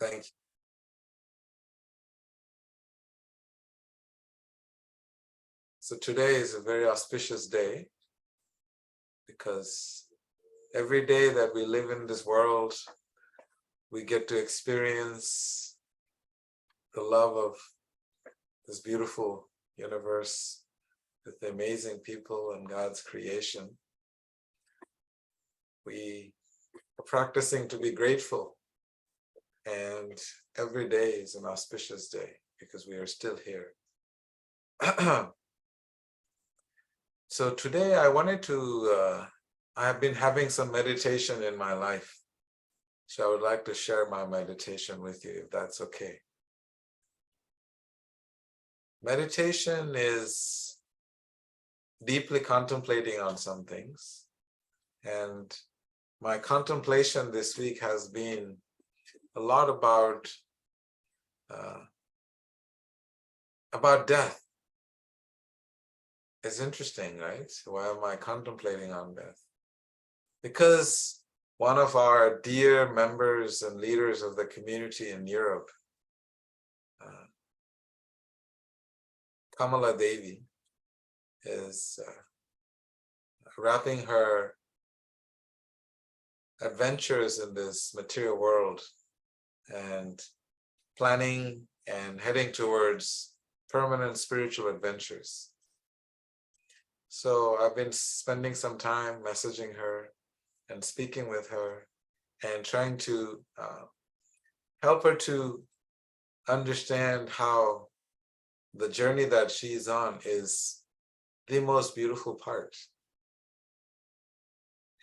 Thank you. So today is a very auspicious day because every day that we live in this world, we get to experience the love of this beautiful universe with amazing people and God's creation. We are practicing to be grateful, and every day is an auspicious day because we are still here. So today I wanted to, I have been having some meditation in my life. So I would like to share my meditation with you, if that's okay. Meditation is deeply contemplating on some things. And my contemplation this week has been a lot about death. It's interesting, right? Why am I contemplating on death? Because one of our dear members and leaders of the community in Europe, Kamala Devi, is wrapping her adventures in this material world and planning and heading towards permanent spiritual adventures. So I've been spending some time messaging her and speaking with her and trying to help her to understand how the journey that she's on is the most beautiful part.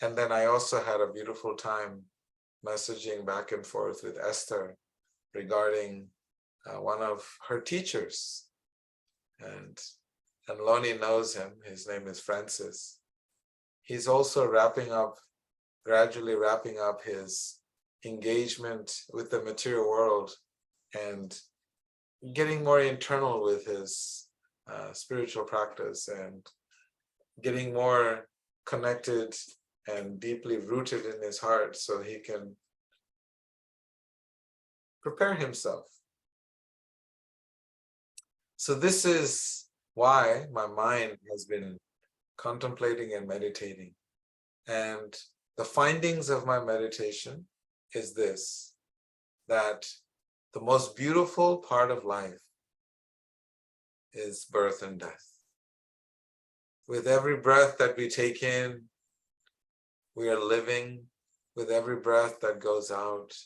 And then I also had a beautiful time messaging back and forth with Esther regarding one of her teachers. And Lonnie knows him. His name is Francis. He's also gradually wrapping up his engagement with the material world and getting more internal with his spiritual practice and getting more connected and deeply rooted in his heart so he can prepare himself. So this is why my mind has been contemplating and meditating. And the findings of my meditation is this, that the most beautiful part of life is birth and death. With every breath that we take in, we are living. With every breath that goes out,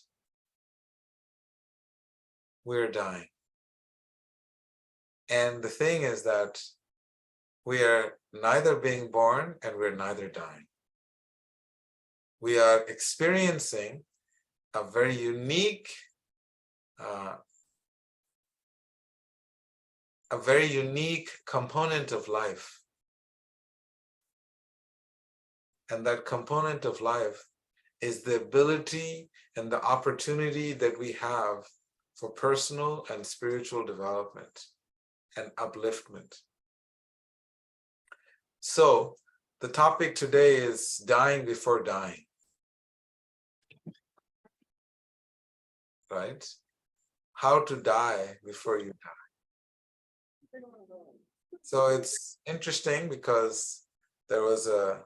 we're dying. And the thing is that we are neither being born and we're neither dying. We are experiencing a very unique component of life. And that component of life is the ability and the opportunity that we have for personal and spiritual development and upliftment. So the topic today is dying before dying. Right? How to die before you die. So it's interesting because there was a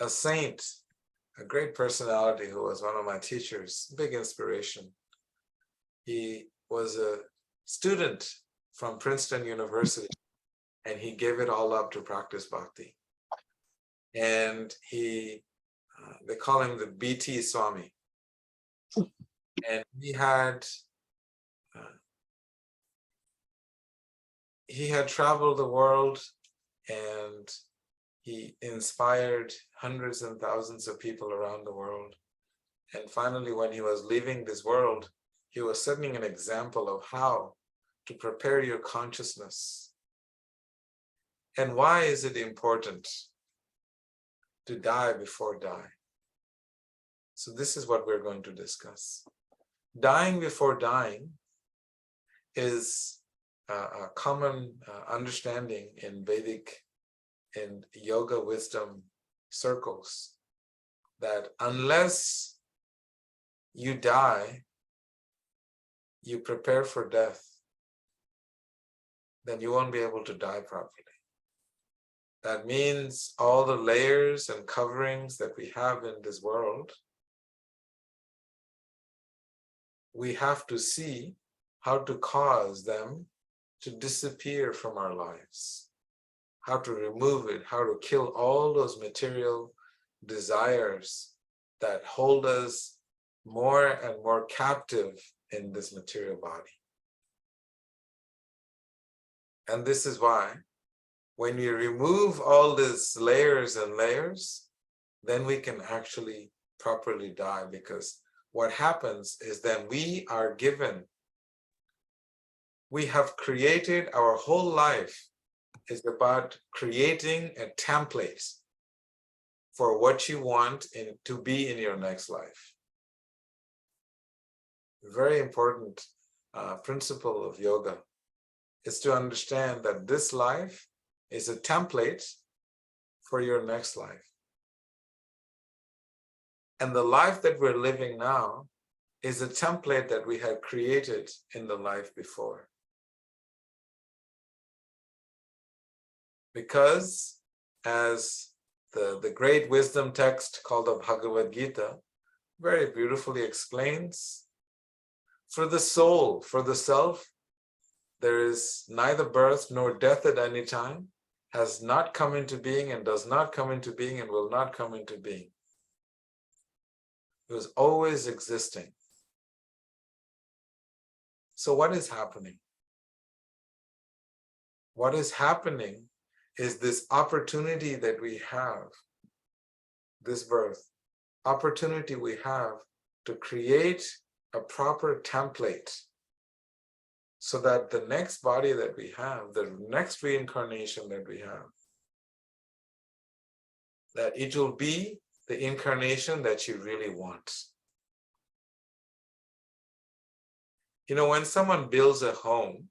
saint, a great personality who was one of my teachers, big inspiration. He was a student from Princeton University, and he gave it all up to practice bhakti. And they call him the BT Swami. And he had traveled the world, and he inspired hundreds and thousands of people around the world. And finally, when he was leaving this world, he was setting an example of how to prepare your consciousness. And why is it important to die before die? So this is what we're going to discuss. Dying before dying is a common understanding in Vedic and yoga wisdom circles, that unless you die, you prepare for death, then you won't be able to die properly. That means all the layers and coverings that we have in this world, we have to see how to cause them to disappear from our lives, how to remove it, how to kill all those material desires that hold us more and more captive in this material body. And this is why when we remove all these layers and layers, then we can actually properly die, because what happens is that we have created, our whole life is about creating a template for what you want to be in your next life. Very important principle of yoga is to understand that this life is a template for your next life. And the life that we're living now is a template that we had created in the life before. Because as the great wisdom text called the Bhagavad Gita very beautifully explains, for the soul, for the self, there is neither birth nor death at any time, has not come into being and does not come into being and will not come into being. It was always existing. So what is happening? What is happening is this opportunity that we have, this birth, opportunity we have to create a proper template so that the next body that we have, the next reincarnation that we have, that it will be the incarnation that you really want. You know, when someone builds a home,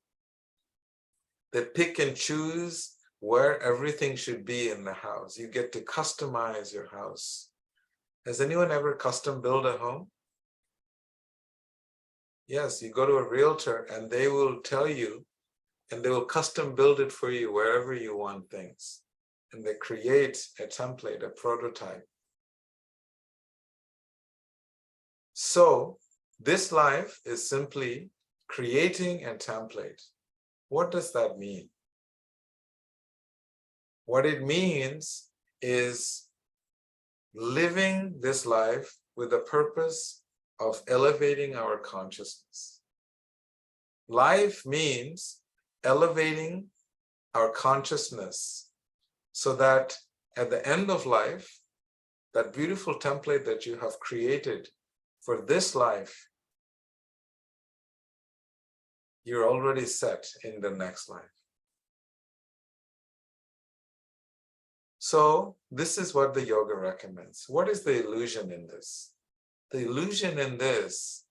they pick and choose where everything should be in the house. You get to customize your house. Has anyone ever custom built a home? Yes, you go to a realtor and they will tell you, and they will custom build it for you wherever you want things. And they create a template, a prototype. So this life is simply creating a template. What does that mean? What it means is living this life with the purpose of elevating our consciousness. Life means elevating our consciousness so that at the end of life, that beautiful template that you have created for this life, you're already set in the next life. So this is what the yoga recommends. What is the illusion in this? The illusion in this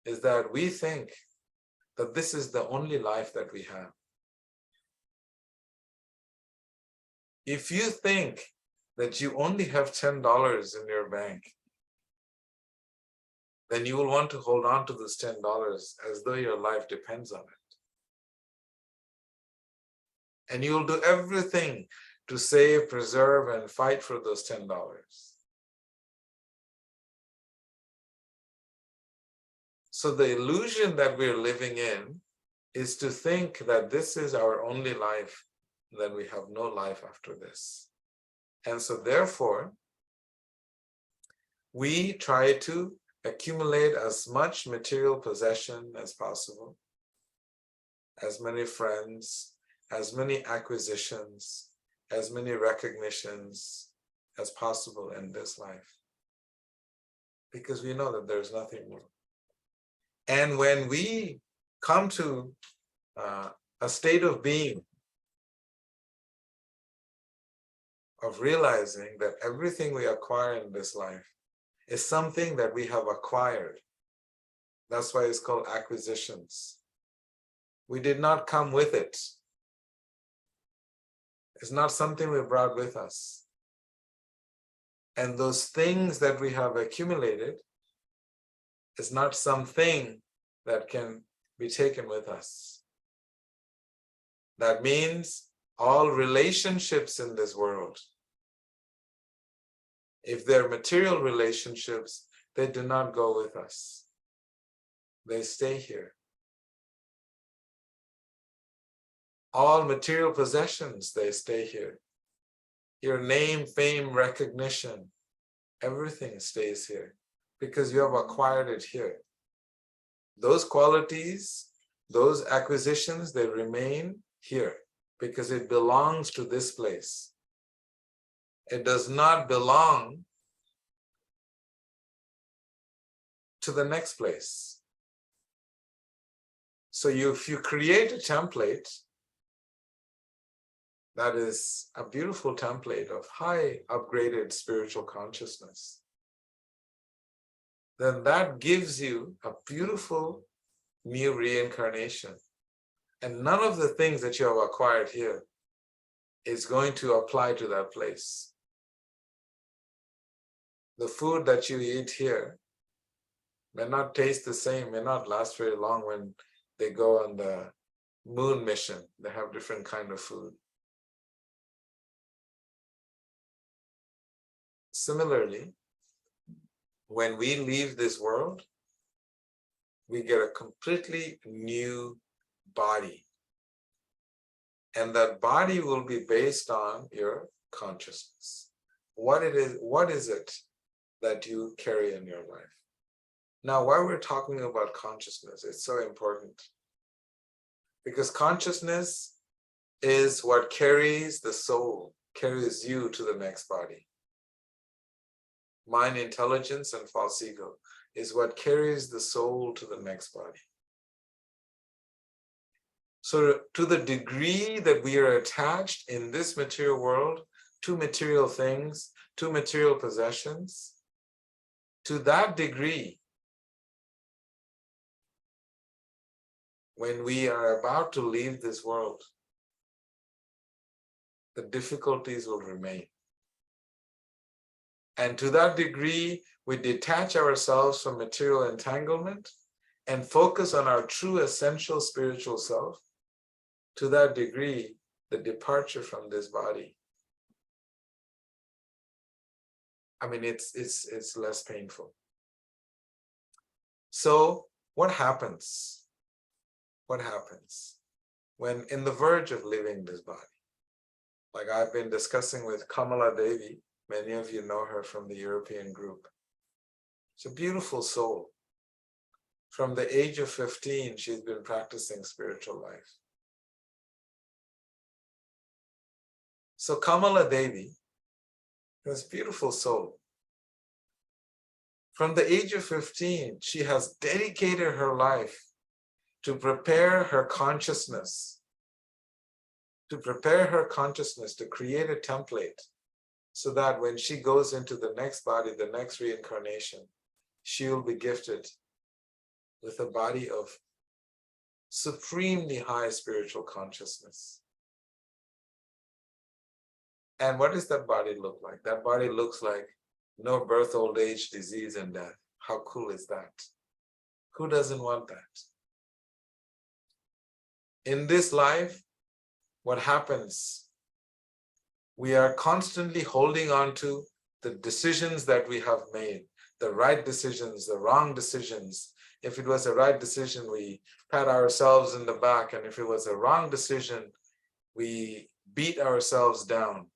is that we think that this is the only life that we have. If you think that you only have $10 in your bank, then you will want to hold on to this $10 as though your life depends on it. And you will do everything to save, preserve, and fight for those $10. So the illusion that we're living in is to think that this is our only life, that we have no life after this. And so therefore, we try to accumulate as much material possession as possible, as many friends, as many acquisitions, as many recognitions as possible in this life, because we know that there's nothing more. And when we come to a state of being, of realizing that everything we acquire in this life is something that we have acquired. That's why it's called acquisitions. We did not come with it. It's not something we brought with us. And those things that we have accumulated is not something that can be taken with us. That means all relationships in this world, if they're material relationships, they do not go with us. They stay here. All material possessions, they stay here. Your name, fame, recognition, everything stays here because you have acquired it here. Those qualities, those acquisitions, they remain here because it belongs to this place. It does not belong to the next place. So if you create a template that is a beautiful template of high upgraded spiritual consciousness, then that gives you a beautiful new reincarnation. And none of the things that you have acquired here is going to apply to that place. The food that you eat here may not taste the same, may not last very long when they go on the moon mission. They have different kind of food. Similarly, when we leave this world, we get a completely new body. And that body will be based on your consciousness. What is it that you carry in your life? Now, why we're talking about consciousness, it's so important. Because consciousness is what carries the soul, carries you to the next body. Mind, intelligence, and false ego is what carries the soul to the next body. So to the degree that we are attached in this material world to material things, to material possessions, to that degree, when we are about to leave this world, the difficulties will remain. And to that degree, we detach ourselves from material entanglement and focus on our true essential spiritual self. To that degree, the departure from this body, I mean, it's less painful. So what happens? What happens when in the verge of leaving this body? Like I've been discussing with Kamala Devi, many of you know her from the European group. She's a beautiful soul. From the age of 15, she's been practicing spiritual life. So Kamala Devi, this beautiful soul, from the age of 15, she has dedicated her life to prepare her consciousness, to create a template so that when she goes into the next body, the next reincarnation, she will be gifted with a body of supremely high spiritual consciousness. And what does that body look like? That body looks like no birth, old age, disease, and death. How cool is that? Who doesn't want that? In this life, what happens? We are constantly holding on to the decisions that we have made, the right decisions, the wrong decisions. If it was a right decision, we pat ourselves in the back. And if it was a wrong decision, we beat ourselves down.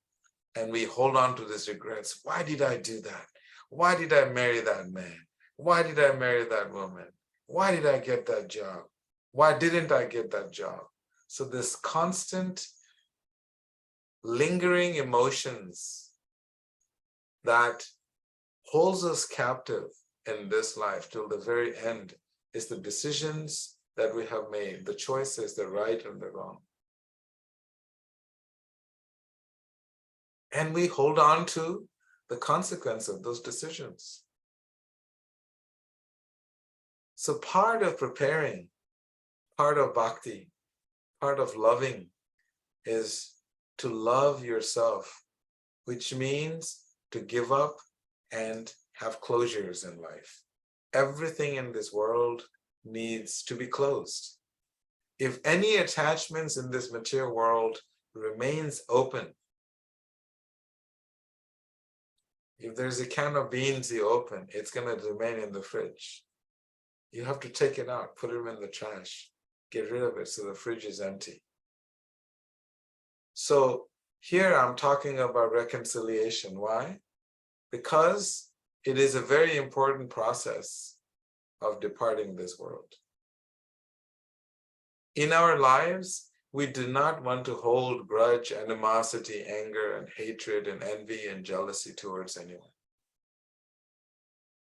And we hold on to these regrets. Why did I do that? Why did I marry that man? Why did I marry that woman? Why did I get that job? Why didn't I get that job? So this constant lingering emotions that holds us captive in this life till the very end is the decisions that we have made, the choices, the right and the wrong. And we hold on to the consequence of those decisions. So part of preparing, part of bhakti, part of loving is to love yourself, which means to give up and have closures in life. Everything in this world needs to be closed. If any attachments in this material world remains open, if there's a can of beans you open, it's going to remain in the fridge. You have to take it out, put it in the trash, get rid of it so the fridge is empty. So here I'm talking about reconciliation. Why? Because it is a very important process of departing this world. In our lives, we do not want to hold grudge, animosity, anger, and hatred, and envy, and jealousy towards anyone.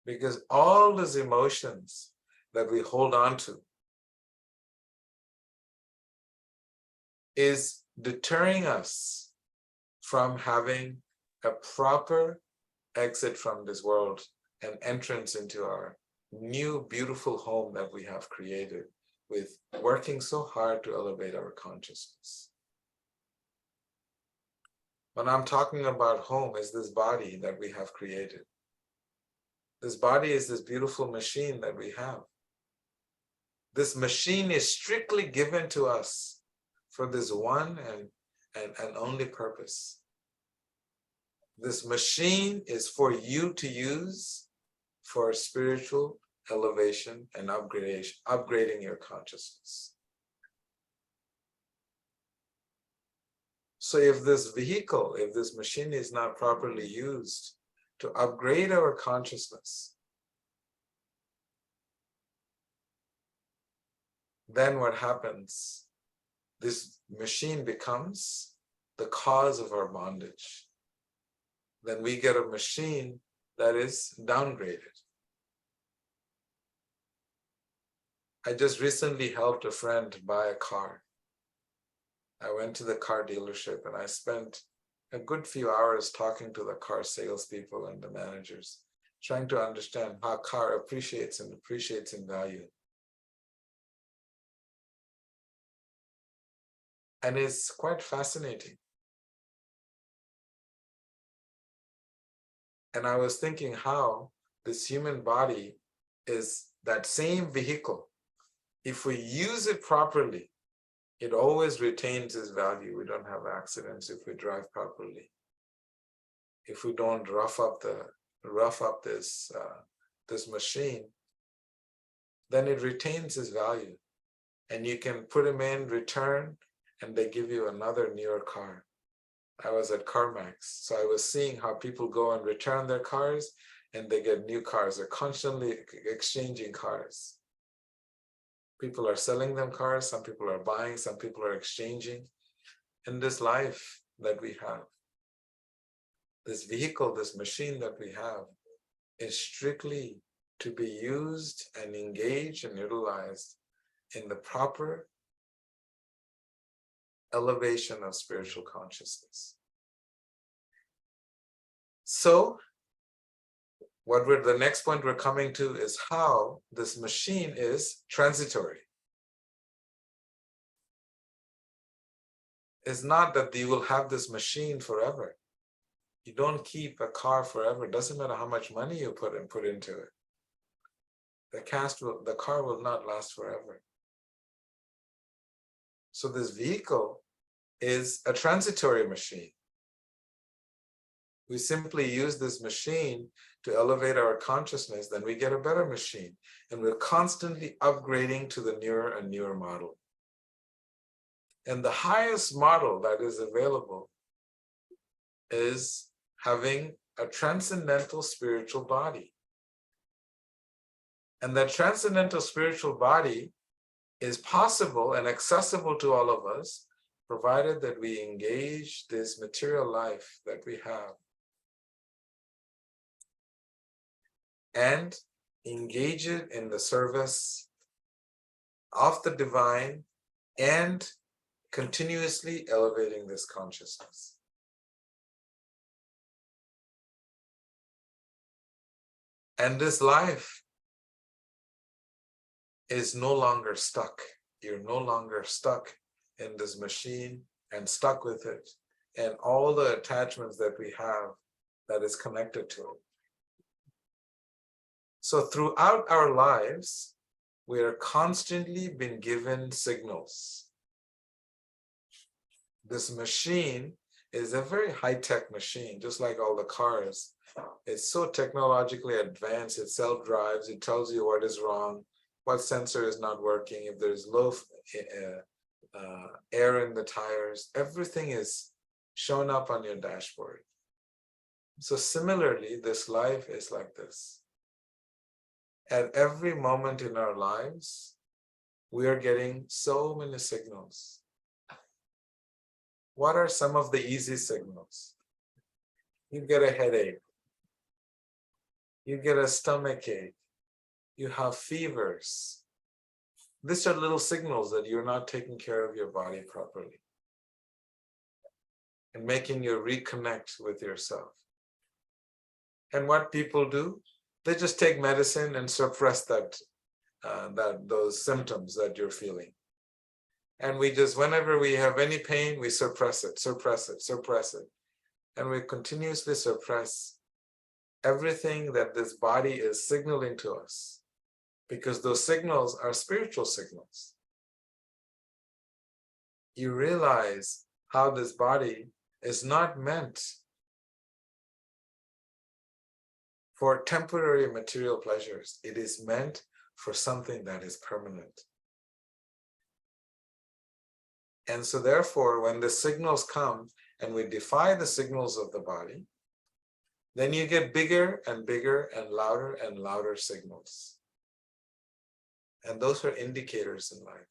Because all those emotions that we hold on to is deterring us from having a proper exit from this world and entrance into our new beautiful home that we have created with working so hard to elevate our consciousness. When I'm talking about home, is this body that we have created. This body is this beautiful machine that we have. This machine is strictly given to us for this one and only purpose. This machine is for you to use for spiritual elevation and upgrading your consciousness. So if this vehicle, if this machine is not properly used to upgrade our consciousness, then what happens? This machine becomes the cause of our bondage. Then we get a machine that is downgraded. I just recently helped a friend buy a car. I went to the car dealership and I spent a good few hours talking to the car salespeople and the managers, trying to understand how a car appreciates in value. And it's quite fascinating. And I was thinking how this human body is that same vehicle. If we use it properly, it always retains its value. We don't have accidents if we drive properly. If we don't rough up this machine, then it retains its value. And you can put them in, return, and they give you another newer car. I was at CarMax, so I was seeing how people go and return their cars and they get new cars. They're constantly exchanging cars. People are selling them cars, some people are buying, some people are exchanging. In this life that we have, this vehicle, this machine that we have, is strictly to be used and engaged and utilized in the proper elevation of spiritual consciousness. So, the next point we're coming to is how this machine is transitory. It's not that you will have this machine forever. You don't keep a car forever. It doesn't matter how much money you put into it. The car will not last forever. So this vehicle is a transitory machine. We simply use this machine to elevate our consciousness, then we get a better machine. And we're constantly upgrading to the newer and newer model. And the highest model that is available is having a transcendental spiritual body. And that transcendental spiritual body is possible and accessible to all of us, provided that we engage this material life that we have and engage it in the service of the divine and continuously elevating this consciousness. And this life is no longer stuck. You're no longer stuck in this machine and stuck with it and all the attachments that we have that is connected to it. So throughout our lives, We are constantly being given signals. This machine is a very high-tech machine, just like all the cars. It's so technologically advanced, it self-drives, it tells you what is wrong, what sensor is not working, if there's low air in the tires, everything is shown up on your dashboard. So similarly, this life is like this. At every moment in our lives, we are getting so many signals. What are some of the easy signals? You get a headache. You get a stomach ache. You have fevers. These are little signals that you're not taking care of your body properly and making you reconnect with yourself. And what people do, they just take medicine and suppress those symptoms that you're feeling. And we just, whenever we have any pain, we suppress it, suppress it, suppress it. And we continuously suppress everything that this body is signaling to us, because those signals are spiritual signals. You realize how this body is not meant for temporary material pleasures. It is meant for something that is permanent. And so therefore, when the signals come and we defy the signals of the body, then you get bigger and bigger and louder signals. And those are indicators in life.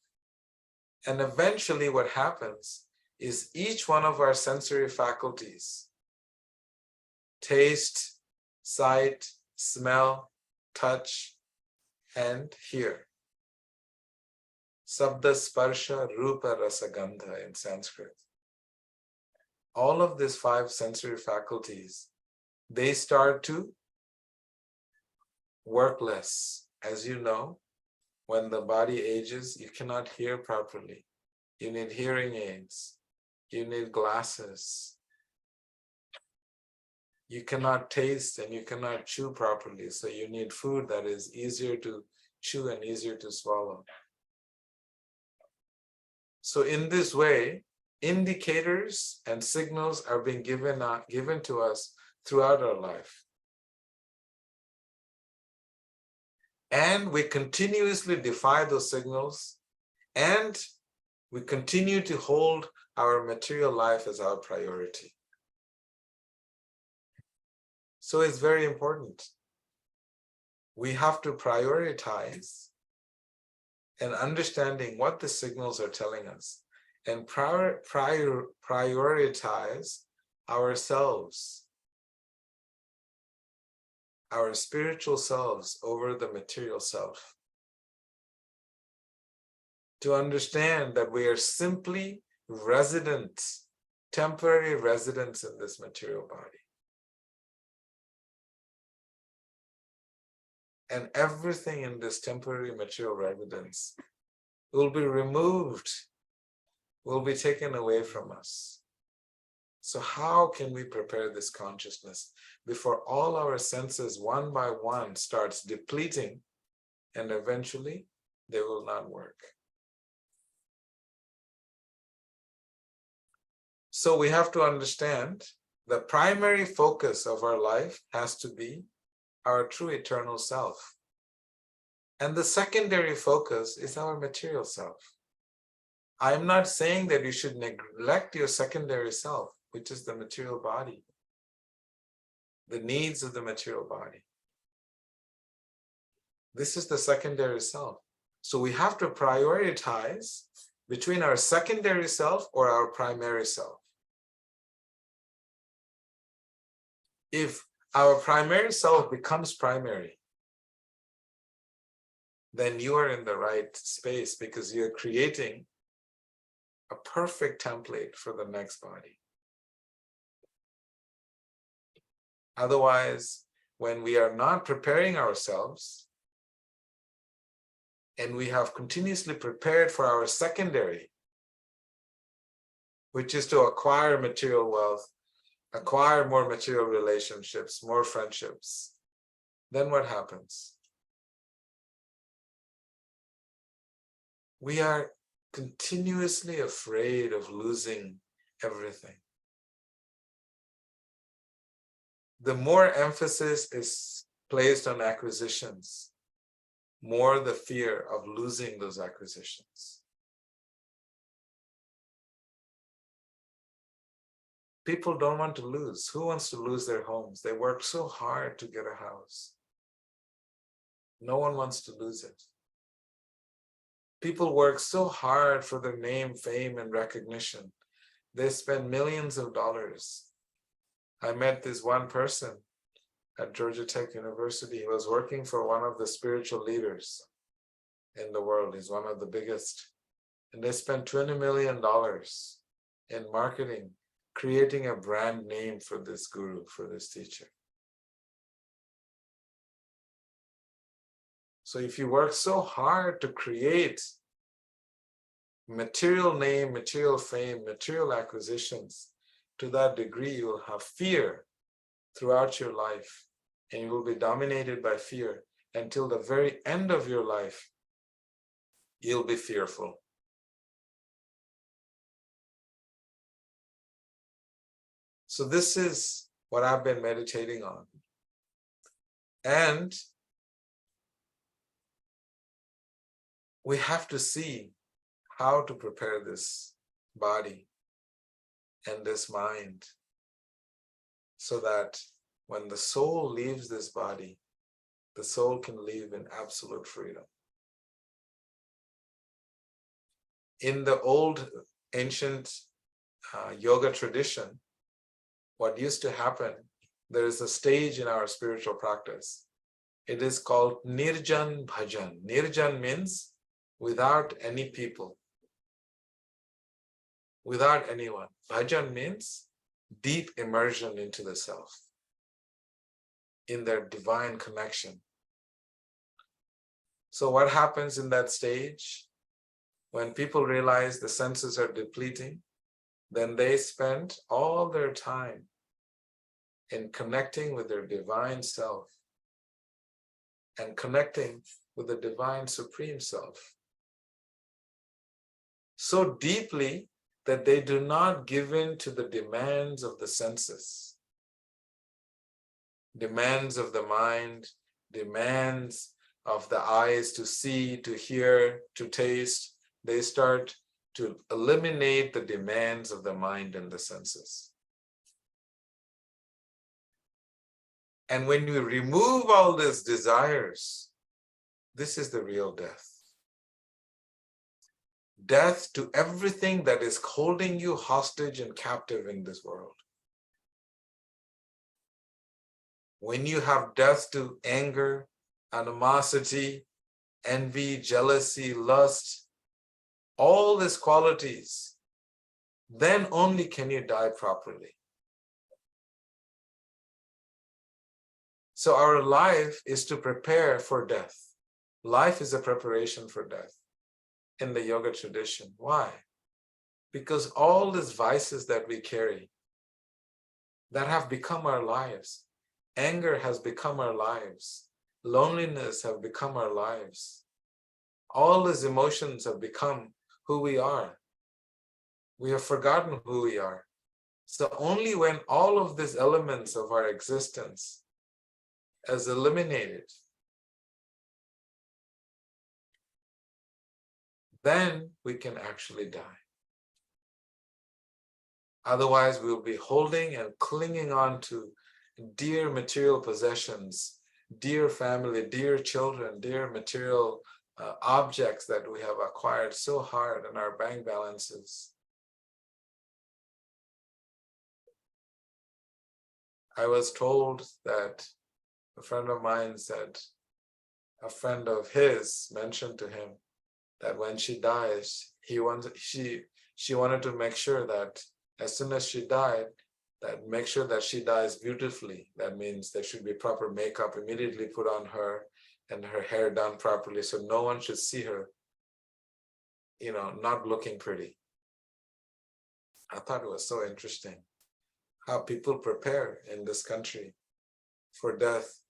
And eventually what happens is each one of our sensory faculties, taste, sight, smell, touch, and hear. Sabda, sparsha, rupa, rasa, gandha in Sanskrit. All of these 5 sensory faculties, they start to work less. As you know, when the body ages, you cannot hear properly. You need hearing aids. You need glasses. You cannot taste and you cannot chew properly. So you need food that is easier to chew and easier to swallow. So in this way, indicators and signals are being given to us throughout our life. And we continuously defy those signals, and we continue to hold our material life as our priority. So it's very important. We have to prioritize and understanding what the signals are telling us, and prioritize ourselves, our spiritual selves over the material self. To understand that we are simply residents, temporary residents in this material body. And everything in this temporary material residence will be removed, will be taken away from us. So how can we prepare this consciousness before all our senses one by one starts depleting, and eventually they will not work? So we have to understand the primary focus of our life has to be our true eternal self. And the secondary focus is our material self. I'm not saying that you should neglect your secondary self, which is the material body, the needs of the material body. This is the secondary self. So we have to prioritize between our secondary self or our primary self. If our primary self becomes primary, then you are in the right space, because you're creating a perfect template for the next body. Otherwise, when we are not preparing ourselves, and we have continuously prepared for our secondary, which is to acquire material wealth, acquire more material relationships, more friendships, then what happens? We are continuously afraid of losing everything. The more emphasis is placed on acquisitions, more the fear of losing those acquisitions. People don't want to lose. Who wants to lose their homes? They work so hard to get a house. No one wants to lose it. People work so hard for their name, fame, and recognition. They spend millions of dollars. I met this one person at Georgia Tech University. He was working for one of the spiritual leaders in the world. He's one of the biggest. And they spent $20 million in marketing, creating a brand name for this guru, for this teacher. So if you work so hard to create material name, material fame, material acquisitions, to that degree, you will have fear throughout your life, and you will be dominated by fear until the very end of your life. You'll be fearful. So this is what I've been meditating on. And we have to see how to prepare this body and this mind so that when the soul leaves this body, the soul can live in absolute freedom. In the old ancient yoga tradition, what used to happen, there is a stage in our spiritual practice. It is called Nirjan Bhajan. Nirjan means without any people, without anyone. Bhajan means deep immersion into the self, in their divine connection. So what happens in that stage? When people realize the senses are depleting, then they spend all their time in connecting with their divine self and connecting with the divine supreme self so deeply that they do not give in to the demands of the senses, demands of the mind, demands of the eyes to see, to hear, to taste. They start to eliminate the demands of the mind and the senses. And when you remove all these desires, this is the real death. Death to everything that is holding you hostage and captive in this world. When you have death to anger, animosity, envy, jealousy, lust, all these qualities, then only can you die properly. So our life is to prepare for death. Life is a preparation for death in the yoga tradition. Why? Because all these vices that we carry, that have become our lives, anger has become our lives, loneliness have become our lives. All these emotions have become who we are. We have forgotten who we are. So only when all of these elements of our existence is eliminated, then we can actually die. Otherwise, we'll be holding and clinging on to dear material possessions, dear family, dear children, dear material objects that we have acquired so hard in our bank balances. I was told that a friend of mine said, a friend of his mentioned to him that when she dies, she wanted to make sure that as soon as she died, that make sure that she dies beautifully. That means there should be proper makeup immediately put on her and her hair done properly so no one should see her, not looking pretty. I thought it was so interesting how people prepare in this country for death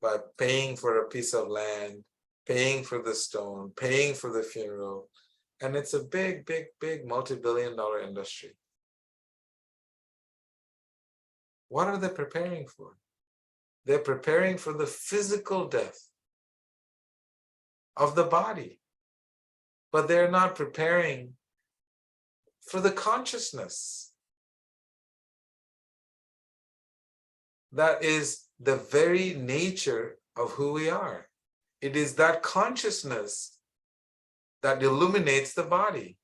by paying for a piece of land, paying for the stone, paying for the funeral, And it's a big, big, big multi-billion-dollar industry. What are they preparing for? They're preparing for the physical death of the body, but they're not preparing for the consciousness. That is the very nature of who we are. It is that consciousness that illuminates the body.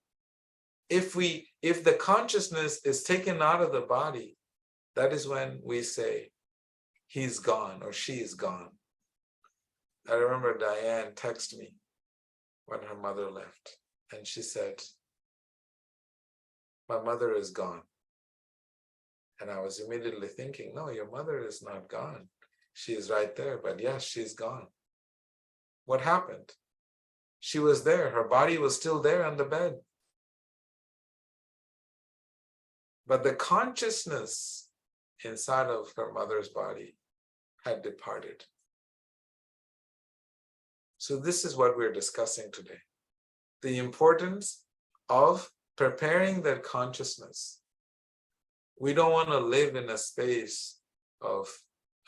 If the consciousness is taken out of the body, that is when we say, he's gone or she is gone. I remember Diane texted me when her mother left, and she said, my mother is gone. And I was immediately thinking, no, your mother is not gone. She is right there, but yes, she's gone. What happened? She was there. Her body was still there on the bed. But the consciousness inside of her mother's body had departed. So this is what we're discussing today. The importance of preparing that consciousness. We don't want to live in a space of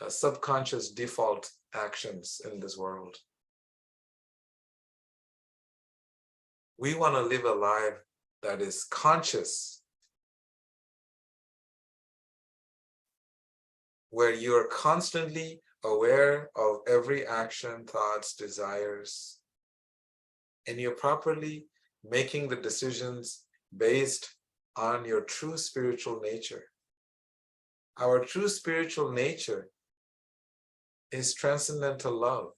subconscious default actions in this world. We want to live a life that is conscious, where you're constantly aware of every action, thoughts, desires, and you're properly making the decisions based on your true spiritual nature. Our true spiritual nature is transcendental love.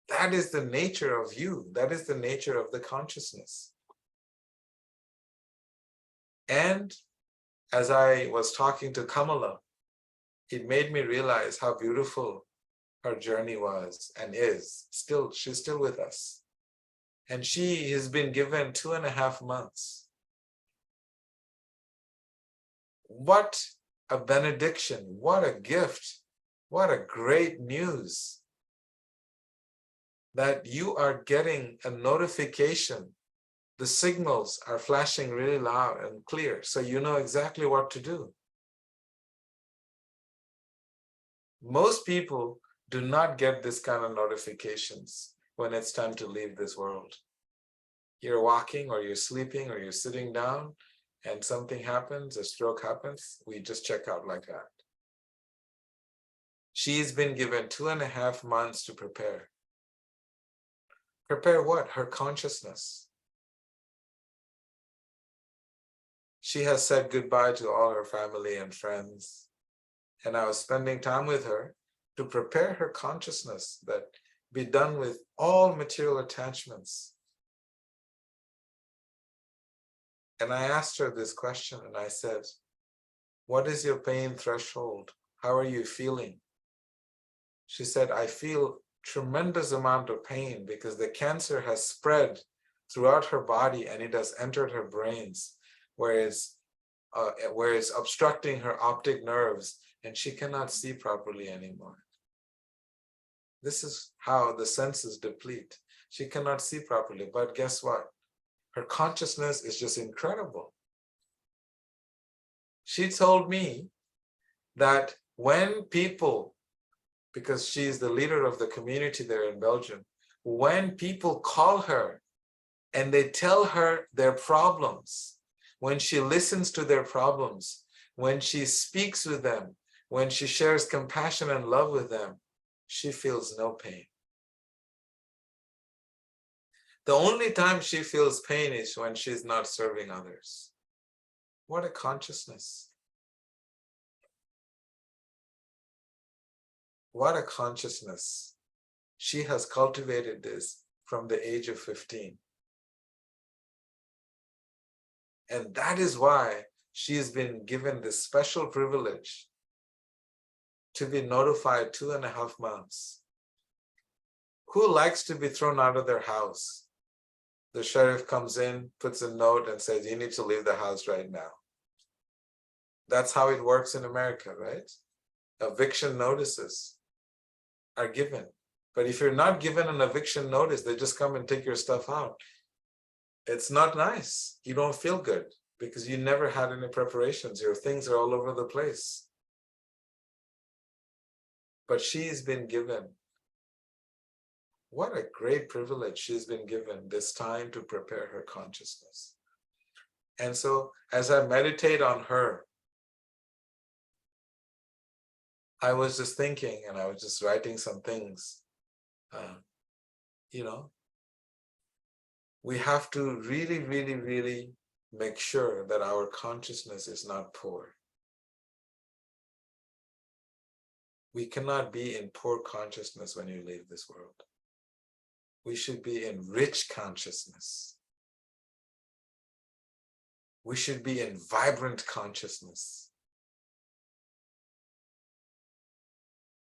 That is the nature of you. That is the nature of the consciousness. And as I was talking to Kamala, it made me realize how beautiful her journey was and is. Still, she's still with us. And she has been given 2.5 months. What a benediction, what a gift, what a great news that you are getting a notification. The signals are flashing really loud and clear, so you know exactly what to do. Most people do not get this kind of notifications when it's time to leave this world. You're walking or you're sleeping or you're sitting down and something happens, a stroke happens, we just check out like that. She's been given 2.5 months to prepare. Prepare what? Her consciousness. She has said goodbye to all her family and friends. And I was spending time with her to prepare her consciousness, that be done with all material attachments. And I asked her this question and I said, what is your pain threshold? How are you feeling? She said, I feel tremendous amount of pain because the cancer has spread throughout her body and it has entered her brains, where it's obstructing her optic nerves and she cannot see properly anymore. This is how the senses deplete. She cannot see properly, but guess what? Her consciousness is just incredible. She told me that when people, because she's the leader of the community there in Belgium, when people call her and they tell her their problems, when she listens to their problems, when she speaks with them, when she shares compassion and love with them, she feels no pain. The only time she feels pain is when she's not serving others. What a consciousness. What a consciousness. She has cultivated this from the age of 15. And that is why she has been given this special privilege to be notified 2.5 months. Who likes to be thrown out of their house? The sheriff comes in, puts a note and says, you need to leave the house right now. That's how it works in America, right? Eviction notices are given, But if you're not given an eviction notice, they just come and take your stuff out. It's not nice. You don't feel good because you never had any preparations. Your things are all over the place. But she's been given, what a great privilege she's been given, this time to prepare her consciousness. And so as I meditate on her, I was just thinking, and I was just writing some things. We have to really, really, really make sure that our consciousness is not poor. We cannot be in poor consciousness when you leave this world. We should be in rich consciousness. We should be in vibrant consciousness.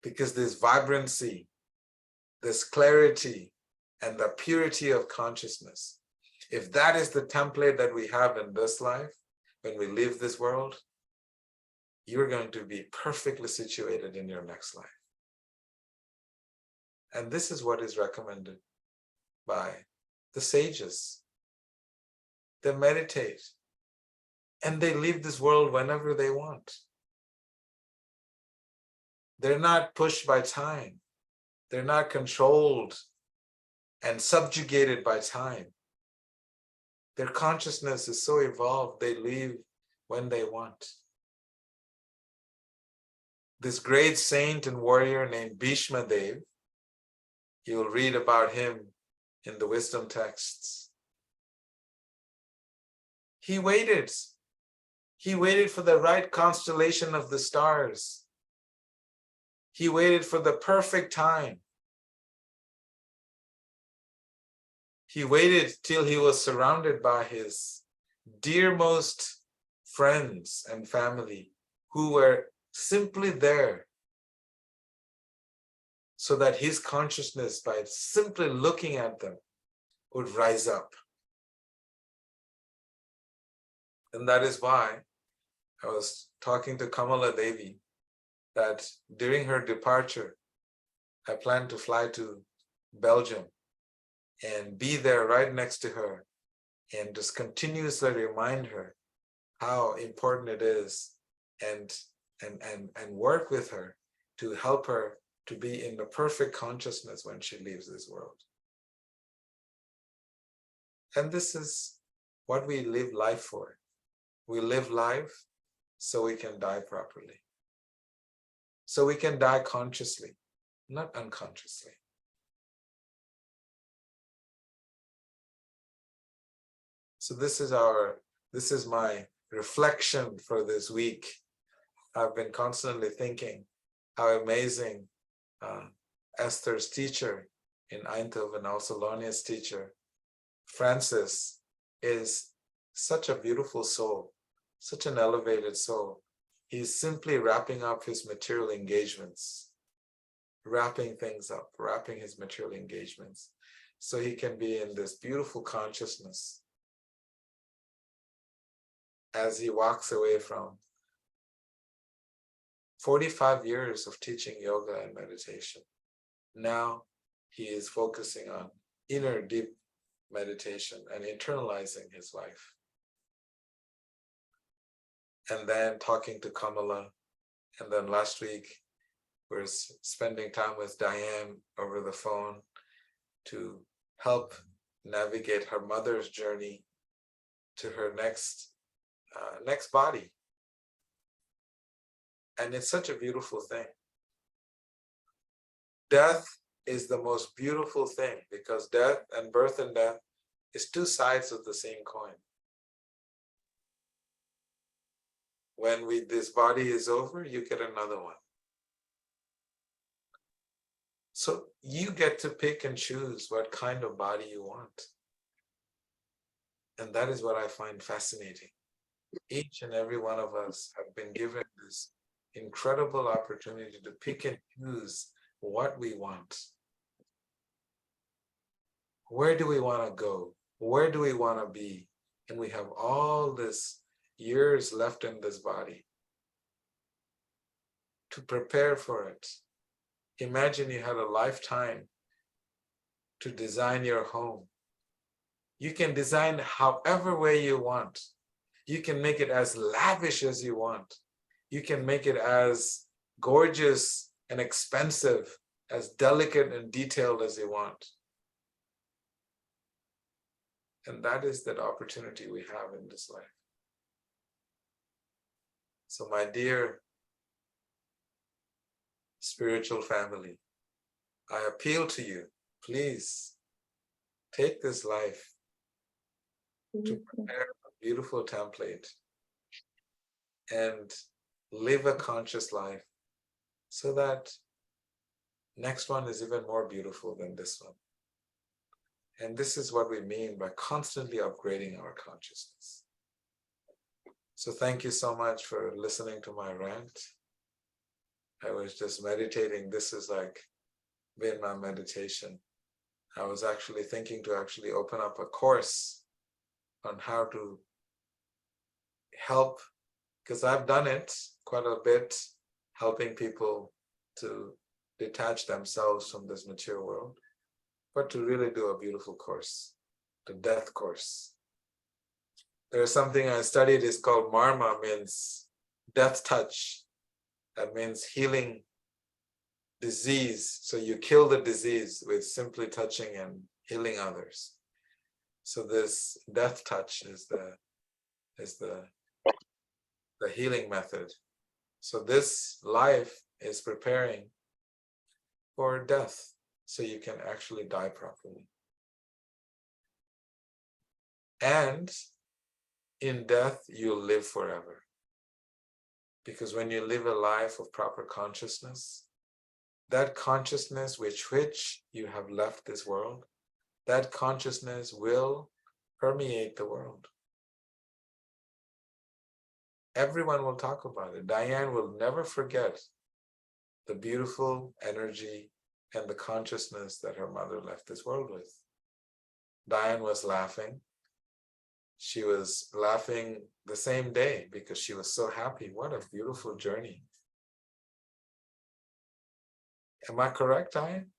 Because this vibrancy, this clarity, and the purity of consciousness, if that is the template that we have in this life, when we leave this world, you're going to be perfectly situated in your next life. And this is what is recommended by the sages. They meditate and they leave this world whenever they want. They're not pushed by time. They're not controlled and subjugated by time. Their consciousness is so evolved, they leave when they want. This great saint and warrior named Bhishma Dev, you'll read about him in the wisdom texts. He waited. He waited for the right constellation of the stars. He waited for the perfect time. He waited till he was surrounded by his dearmost friends and family who were simply there so that his consciousness, by simply looking at them, would rise up. And that is why I was talking to Kamala Devi that during her departure, I plan to fly to Belgium and be there right next to her and just continuously remind her how important it is and work with her to help her to be in the perfect consciousness when she leaves this world. And this is what we live life for. We live life so we can die properly. So we can die consciously, not unconsciously. So this is my reflection for this week. I've been constantly thinking how amazing Esther's teacher in Eindhoven, also Lonia's teacher, Francis, is such a beautiful soul, such an elevated soul. He's simply wrapping up his material engagements, wrapping things up, wrapping his material engagements, so he can be in this beautiful consciousness as he walks away from 45 years of teaching yoga and meditation. Now he is focusing on inner deep meditation and internalizing his life. And then talking to Kamala. And then last week, we're spending time with Diane over the phone to help navigate her mother's journey to her next body. And it's such a beautiful thing. Death is the most beautiful thing because death and birth and death is two sides of the same coin. When this body is over, you get another one. So you get to pick and choose what kind of body you want. And that is what I find fascinating. Each and every one of us have been given this incredible opportunity to pick and choose what we want. Where do we want to go? Where do we want to be? And we have all this years left in this body to prepare for it Imagine you had a lifetime to design your home. You can design however way you want. You can make it as lavish as you want. You can make it as gorgeous and expensive, as delicate and detailed as you want. And that is that opportunity we have in this life. So my dear spiritual family, I appeal to you, please take this life to prepare a beautiful template and live a conscious life so that next one is even more beautiful than this one. And this is what we mean by constantly upgrading our consciousness. So thank you so much for listening to my rant. I was just meditating. This is like been my meditation. I was actually thinking to actually open up a course on how to help, because I've done it quite a bit, helping people to detach themselves from this material world, but to really do a beautiful course, the death course. There's something I studied, is called Marma, means death touch. That means healing disease. So you kill the disease with simply touching and healing others. So this death touch is the healing method. So this life is preparing for death, so you can actually die properly. And in death, you'll live forever. Because when you live a life of proper consciousness, that consciousness with which you have left this world, that consciousness will permeate the world. Everyone will talk about it. Diane will never forget the beautiful energy and the consciousness that her mother left this world with. Diane was laughing. She was laughing the same day because she was so happy. What a beautiful journey. Am I correct, Diane?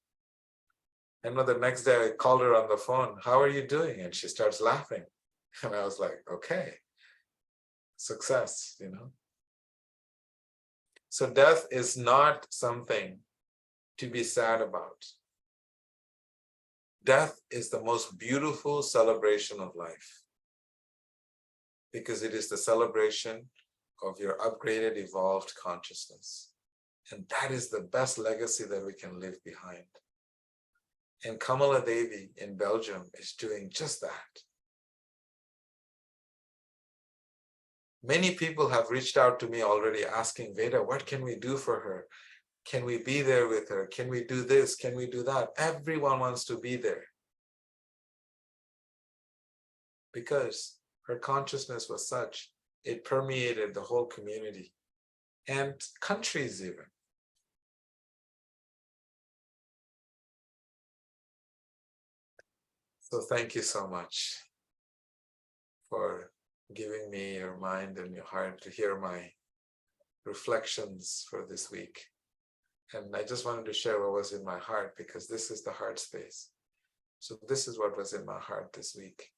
And the next day I called her on the phone. How are you doing? And she starts laughing. And I was like, okay, success, you know. So death is not something to be sad about. Death is the most beautiful celebration of life, because it is the celebration of your upgraded, evolved consciousness. And that is the best legacy that we can leave behind. And Kamala Devi in Belgium is doing just that. Many people have reached out to me already asking, Veda, what can we do for her? Can we be there with her? Can we do this? Can we do that? Everyone wants to be there, because her consciousness was such, it permeated the whole community and countries even. So thank you so much for giving me your mind and your heart to hear my reflections for this week. And I just wanted to share what was in my heart, because this is the heart space. So this is what was in my heart this week.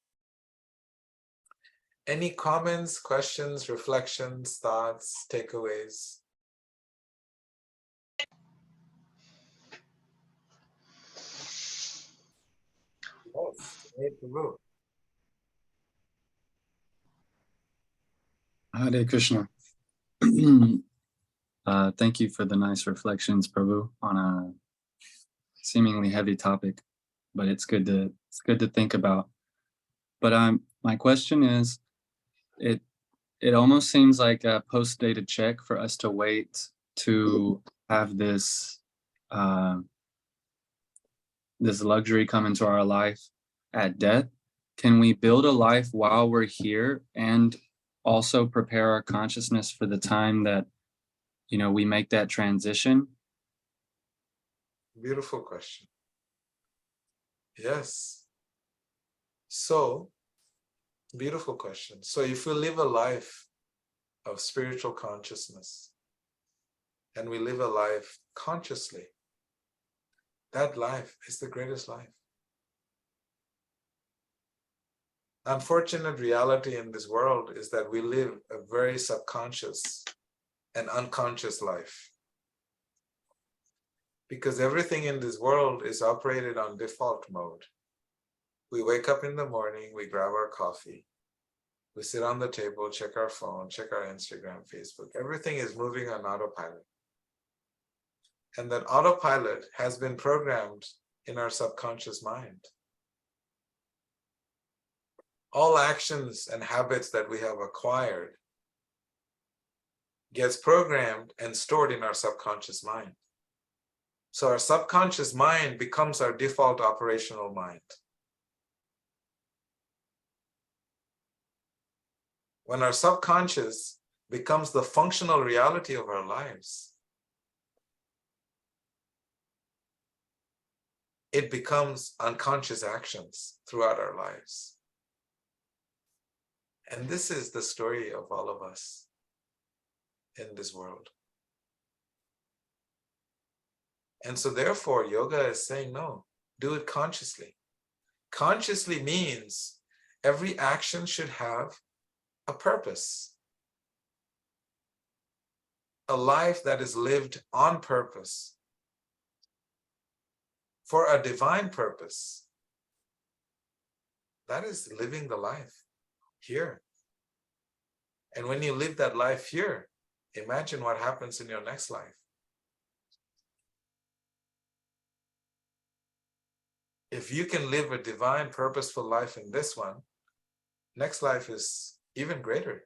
Any comments, questions, reflections, thoughts, takeaways? Yes, Hare Krishna. Thank you for the nice reflections, Prabhu, on a seemingly heavy topic, but it's good to think about. But my question is, it almost seems like a post-dated check for us to wait to have this this luxury come into our life at death. Can we build a life while we're here and also prepare our consciousness for the time that, you know, we make that transition? Beautiful question. Yes. So, beautiful question. So if we live a life of spiritual consciousness and we live a life consciously, That life is the greatest life. Unfortunate reality in this world is that we live a very subconscious and unconscious life. Because everything in this world is operated on default mode. We wake up in the morning, we grab our coffee, we sit on the table, check our phone, check our Instagram, Facebook. Everything is moving on autopilot. And that autopilot has been programmed in our subconscious mind. All actions and habits that we have acquired gets programmed and stored in our subconscious mind. So our subconscious mind becomes our default operational mind. When our subconscious becomes the functional reality of our lives, it becomes unconscious actions throughout our lives. And this is the story of all of us in this world. And so therefore, yoga is saying, no, do it consciously. Consciously means every action should have a purpose. A life that is lived on purpose, for a divine purpose. That is living the life here. And when you live that life here, imagine what happens in your next life. If you can live a divine, purposeful life in this one, next life is even greater.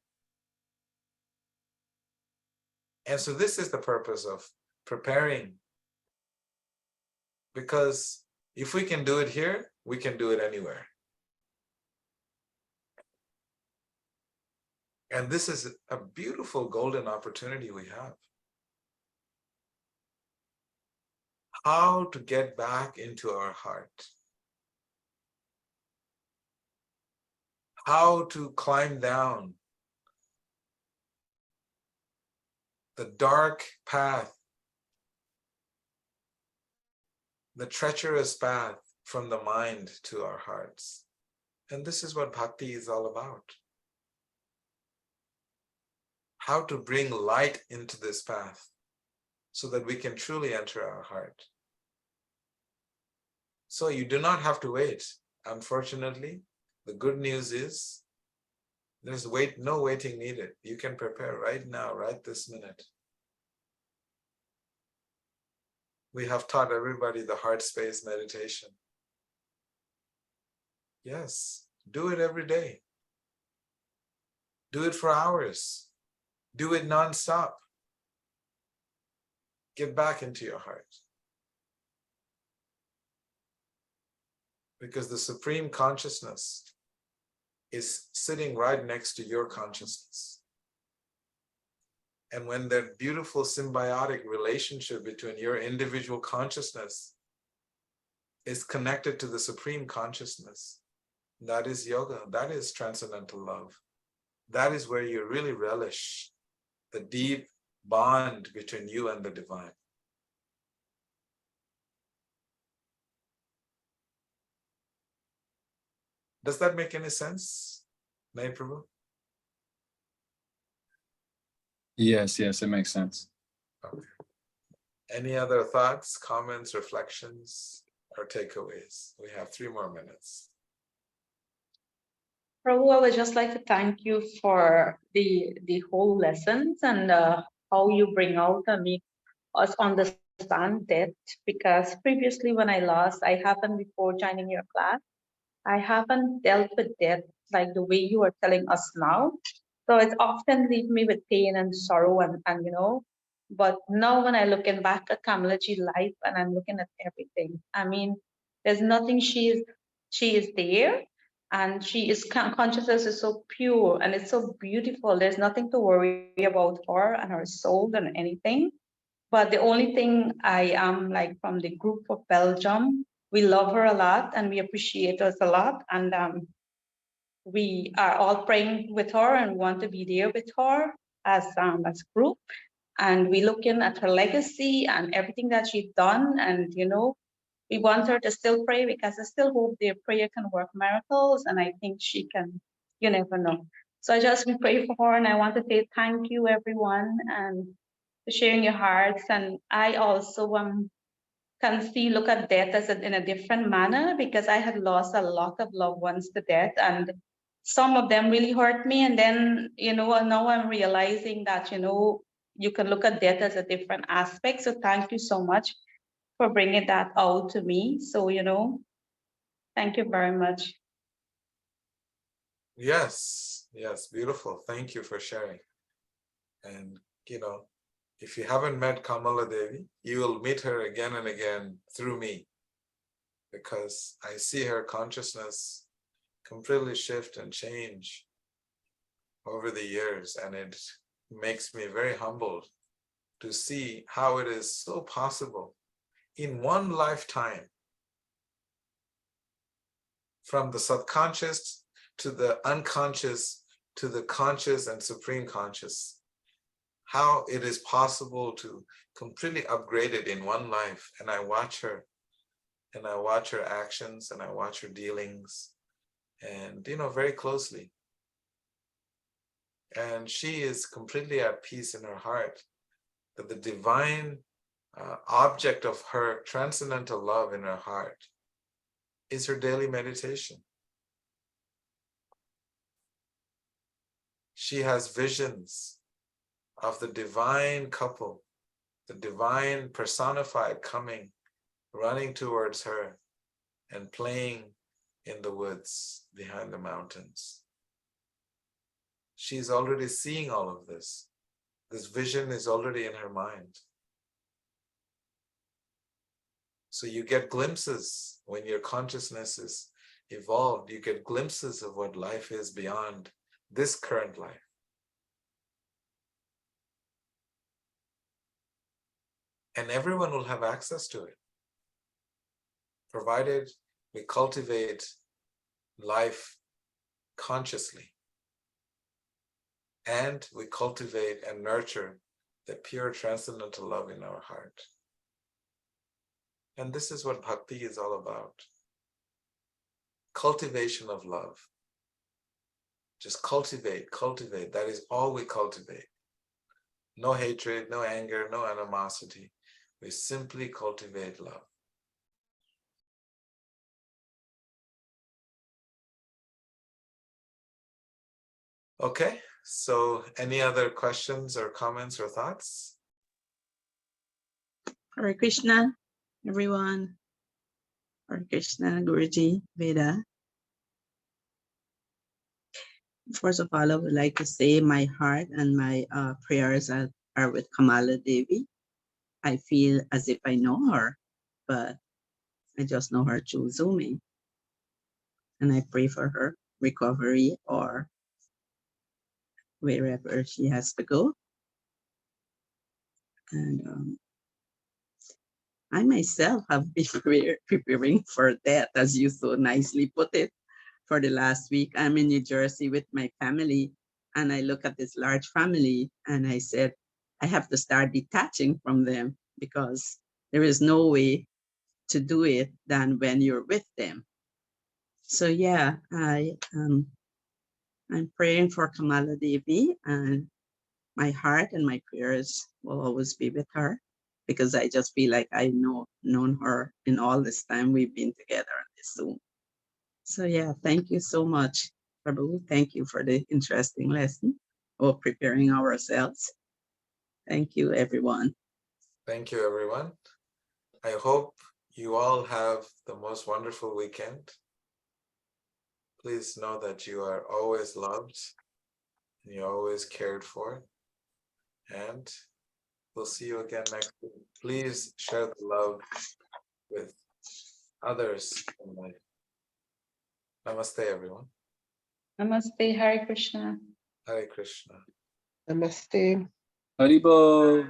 And so this is the purpose of preparing. Because if we can do it here, we can do it anywhere. And this is a beautiful golden opportunity we have. How to get back into our heart. How to climb down the dark path, the treacherous path from the mind to our hearts. And this is what bhakti is all about. How to bring light into this path so that we can truly enter our heart. So you do not have to wait. Unfortunately, the good news is there's no waiting needed. You can prepare right now, right this minute. We have taught everybody the heart space meditation. Yes, do it every day. Do it for hours. Do it nonstop. Get back into your heart. Because the Supreme Consciousness is sitting right next to your consciousness. And when that beautiful symbiotic relationship between your individual consciousness is connected to the Supreme Consciousness, that is yoga, that is transcendental love. That is where you really relish the deep bond between you and the divine. Does that make any sense, Nay Prabhu? Yes, it makes sense. Okay. Any other thoughts, comments, reflections, or takeaways? We have 3 more minutes. Prabhu, I would just like to thank you for the whole lessons and how you bring out and make us understand death. Because previously when I lost, I haven't before joining your class, I haven't dealt with death like the way you are telling us now. So it often leaves me with pain and sorrow and but now when I looking back at Kamala G's life and I'm looking at everything, I mean, there's nothing she is there and she is consciousness is so pure and it's so beautiful. There's nothing to worry about her and her soul and anything. But the only thing I am like from the group of Belgium, we love her a lot and we appreciate her a lot. And we are all praying with her and want to be there with her as a group. And we looking at her legacy and everything that she's done. And we want her to still pray because I still hope their prayer can work miracles, and I think she can. You never know. So I just pray for her, and I want to say thank you, everyone, and for sharing your hearts. And I also can see, look at death as in a different manner, because I had lost a lot of loved ones to death, and some of them really hurt me. And then, now I'm realizing that, you can look at death as a different aspect. So thank you so much for bringing that out to me. So, thank you very much. Yes, beautiful. Thank you for sharing. And, if you haven't met Kamala Devi, you will meet her again and again through me, because I see her consciousness completely shift and change over the years, and it makes me very humbled to see how it is so possible in one lifetime, from the subconscious to the unconscious to the conscious and supreme conscious, how it is possible to completely upgrade it in one life. And I watch her, and I watch her actions, and I watch her dealings, and very closely. And she is completely at peace in her heart that the divine object of her transcendental love in her heart is her daily meditation. She has visions of the divine couple, the divine personified coming, running towards her and playing in the woods behind the mountains. She's already seeing all of this. This vision is already in her mind. So you get glimpses when your consciousness is evolved, you get glimpses of what life is beyond this current life. And everyone will have access to it, provided we cultivate life consciously, and we cultivate and nurture the pure transcendental love in our heart. And this is what bhakti is all about. Cultivation of love. Just cultivate. That is all we cultivate. No hatred, no anger, no animosity. We simply cultivate love. Okay, so any other questions or comments or thoughts? Hare Krishna, everyone. Hare Krishna, Guruji, Veda. First of all, I would like to say my heart and my prayers are with Kamala Devi. I feel as if I know her, but I just know her through Zooming. And I pray for her recovery or wherever she has to go. And I myself have been preparing for death, as you so nicely put it. For the last week, I'm in New Jersey with my family, and I look at this large family and I said, I have to start detaching from them, because there is no way to do it than when you're with them. So yeah, I'm praying for Kamala Devi, and my heart and my prayers will always be with her, because I just feel like I known her in all this time we've been together on this Zoom. So yeah, thank you so much, Prabhu. Thank you for the interesting lesson of preparing ourselves. Thank you, everyone. Thank you, everyone. I hope you all have the most wonderful weekend. Please know that you are always loved and you're always cared for. And we'll see you again next week. Please share the love with others in life. Namaste, everyone. Namaste, Hare Krishna. Hare Krishna. Namaste. Haribo.